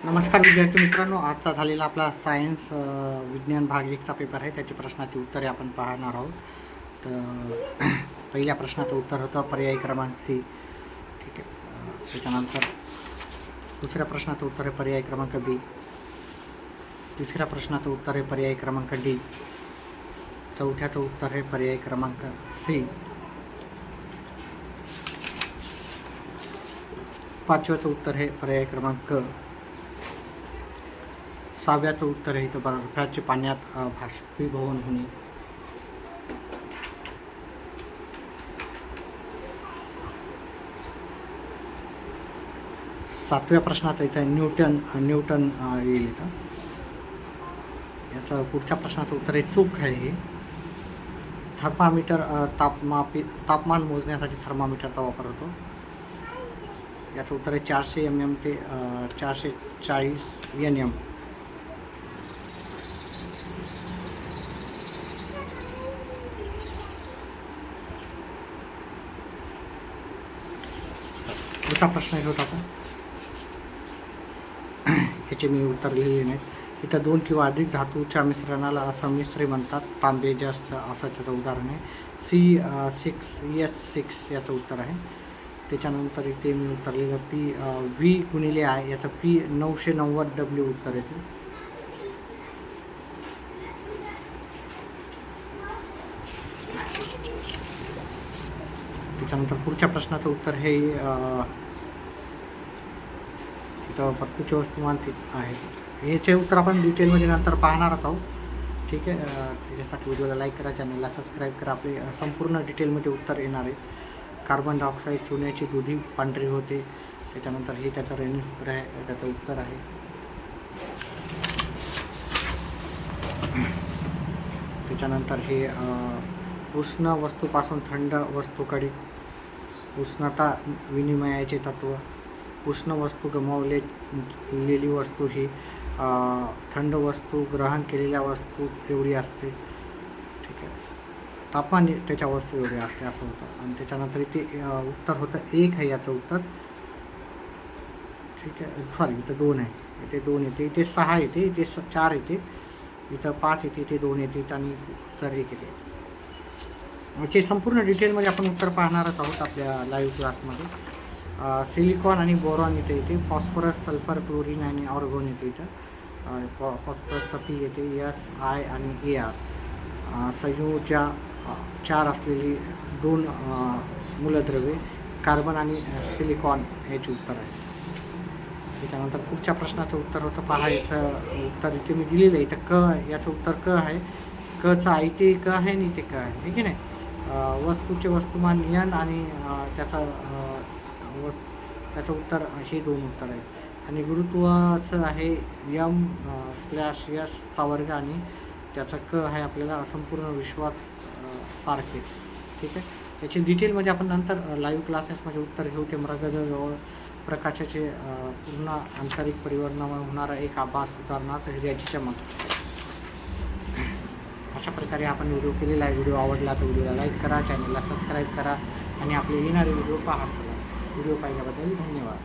नमस्कार विद्यार्थी मित्रांनो, आजचा झालेला आपला सायन्स विज्ञान भाग 1चा पेपर आहे. त्याची प्रश्नाची उत्तरे आपण पाहणार आहोत. तर पहिल्या प्रश्नाचं उत्तर होतं पर्याय क्रमांक सी. ठीक आहे. त्याच्यानंतर दुसऱ्या प्रश्नाचं उत्तर आहे पर्याय क्रमांक बी. तिसऱ्या प्रश्नाचं उत्तर आहे पर्याय क्रमांक डी. चौथ्याचं उत्तर आहे पर्याय क्रमांक सी. पाचव्याचं उत्तर आहे पर्याय क्रमांक क. सहाव्याचं उत्तर आहे इथं बर्फाचे पाण्यात बाष्पीभवन होणे. सातव्या प्रश्नाचं इथं न्यूटन येईल इथं. याचं पुढच्या प्रश्नाचं उत्तर आहे चूक आहे हे. थर्मामीटर तापमान मोजण्यासाठी थर्मामीटरचा वापर होतो. याचं उत्तर आहे 400 mm ते 440 Nm. पुढचा प्रश्न होता आता. याचे मी उत्तर लिहिले नाहीत. इथं 2 किंवा अधिक धातूच्या मिश्रणाला संमिश्री म्हणतात. तांबे जास्त असं त्याचं उदाहरण आहे. C6S6 याचं उत्तर आहे. त्याच्यानंतर इथे मी उत्तर लिहिलं V/I याचं P990W उत्तर येते. त्याच्यानंतर पुढच्या प्रश्नाचं उत्तर हे इथं वस्तूचे वस्तुमान आहे. याचे उत्तर आपण डिटेलमध्ये नंतर पाहणारच आहोत. ठीक आहे. त्याच्यासाठी व्हिडिओला लाईक करा, चॅनलला सबस्क्राईब करा. आपले संपूर्ण डिटेलमध्ये उत्तर येणार आहे. कार्बन डायऑक्साईड चुन्याची दुधी पांढरी होते. त्याच्यानंतर हे त्याचं रेणूसूत्र आहे, त्याचं उत्तर आहे. त्याच्यानंतर हे उष्ण वस्तूपासून थंड वस्तूकडे उष्णता विनिमयाचे तत्व. उष्ण वस्तू गमावलेली वस्तू ही थंड वस्तू ग्रहण केलेल्या वस्तू एवढी असते. ठीक आहे. तापमान त्याच्या वस्तू एवढी असते असं होतं. आणि त्याच्यानंतर इथे उत्तर होतं 1 आहे याचं उत्तर. ठीक आहे. सॉरी, इथं 2 आहे. इथे 2 येते, इथे 6 येते, इथे 4 येते, इथं 5 येते, इथे 2 येते आणि उत्तर 1 येते. याचे संपूर्ण डिटेलमध्ये आपण उत्तर पाहणारच आहोत आपल्या लाईव्ह क्लासमध्ये. सिलिकॉन आणि बोरॉन येते, फॉस्फरस, सल्फर, क्लोरीन आणि ऑर्गॉन येते. इथं फॉस्फरसचा P येते, SI आणि AR. संयुजा 4 असलेली 2 मूलद्रव्ये कार्बन आणि सिलिकॉन याचे उत्तर आहे. त्याच्यानंतर पुढच्या प्रश्नाचं उत्तर होतं पहा. याचं उत्तर इथे मी दिलेलं आहे. इथं क याचं उत्तर क आहे. कचा इथे क आहे आणि इथे क आहे, हे की नाही. वस्तूचे वस्तुमान N आणि त्याचं उत्तर हे 2 उत्तर आहेत. आणि गुरुत्वाचं आहे m/s² आणि त्याचं क आहे आपल्याला संपूर्ण विश्वात सारखे. ठीक आहे. याची डिटेलमध्ये आपण नंतर लाईव्ह क्लासेसमध्ये उत्तर घेऊ. ते मृगजळ प्रकाशाचे पूर्ण आंतरिक परिवर्तनामुळे होणारा एक आभास, उदाहरणार्थ हिऱ्याची चमक. अशा प्रकारे आपण व्हिडिओ केलेला आहे. व्हिडिओ आवडला तर व्हिडिओला लाईक करा, चॅनलला सबस्क्राईब करा आणि आपले येणारे व्हिडिओ पाहत राहा. व्हिडिओ पाहिल्याबद्दल धन्यवाद.